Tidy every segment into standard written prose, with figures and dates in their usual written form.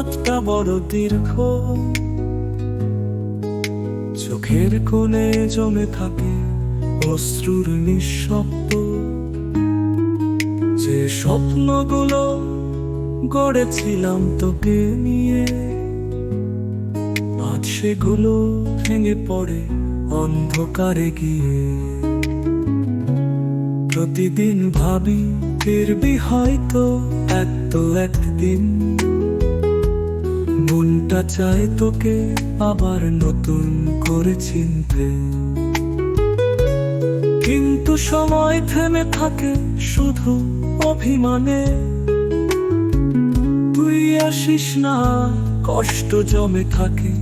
রাতটা বড় দীর্ঘ, চোখের কোণে জমে থাকে অশ্রুর নিঃশব্দ। যে স্বপ্নগুলো গড়েছিলাম তোকে নিয়ে, আজ সেগুলো ভেঙে পড়ে অন্ধকারে গিয়ে। প্রতিদিন ভাবি ফিরবি হয়তো একদিন, মনটা চায় তোকে আবার নতুন করে চিনতে। কিন্তু সময় থেমে থাকে শুধু অভিমানে, তুই আসিস না, কষ্ট জমে থাকে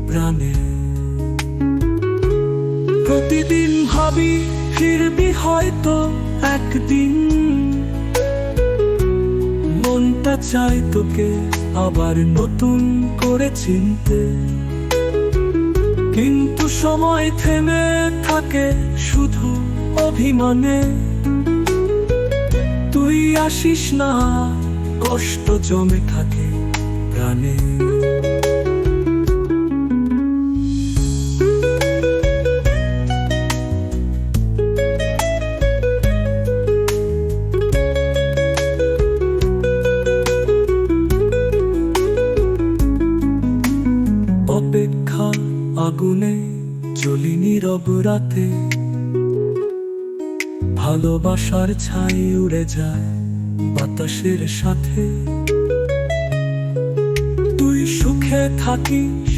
প্রাণে। প্রতিদিন ভাবি ফিরবি হয়তো একদিন, মনটা চায় তোকে আবার নতুন করে চিনতে। কিন্তু সময় থেমে থাকে শুধু অভিমানে, তুই আসিস না, কষ্ট জমে থাকে প্রাণে। অপেক্ষা আগুনে জ্বলি নীরব রাতে, ভালোবাসার ছাই উড়ে যায় বাতাসের সাথে। তুই সুখে থাকিস,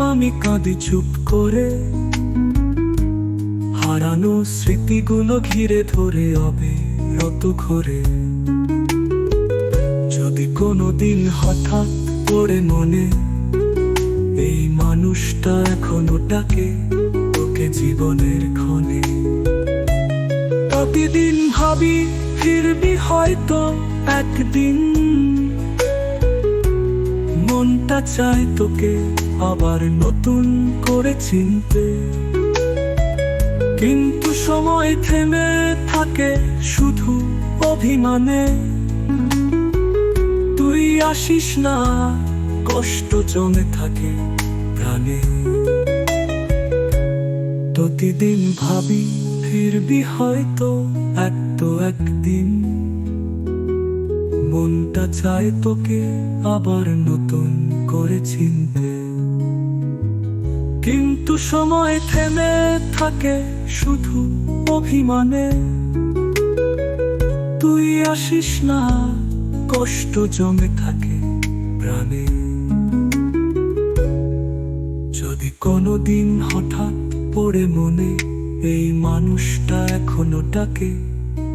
আমি কাঁদি চুপ করে, হারানো স্মৃতিগুলো ঘিরে ধরে অবিরত ঘোরে। যদি কোনোদিন হঠাৎ পড়ে মনে এই মানুষটা এখনো ডাকে তোকে জীবনের ক্ষণে, প্রতিদিন ভাবি ফিরবি হয়তো একদিন, মনটা চায় তোকে আবার নতুন করে চিনতে। কিন্তু সময় থেমে থাকে শুধু অভিমানে, তুই আসিস না, কষ্ট জমে থাকে প্রাণে। প্রতিদিন ভাবি ফিরবি হয়তো একদিন, মনটা চায় তোকে আবার নতুন করে চিনতে। কিন্তু সময় থেমে থাকে শুধু অভিমানে, তুই আসিস না, কষ্ট জমে থাকে প্রাণে। যদি কোনোদিন হঠাৎ পড়ে মনে এই মানুষটা এখনো ডাকে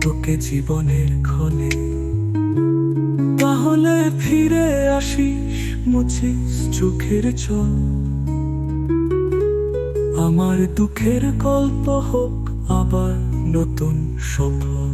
তোকে জীবনের ক্ষণে, তাহলে ফিরে আসিস, মুছিস চোখের জল। আমার দুঃখের গল্প হোক আবার নতুন সফল।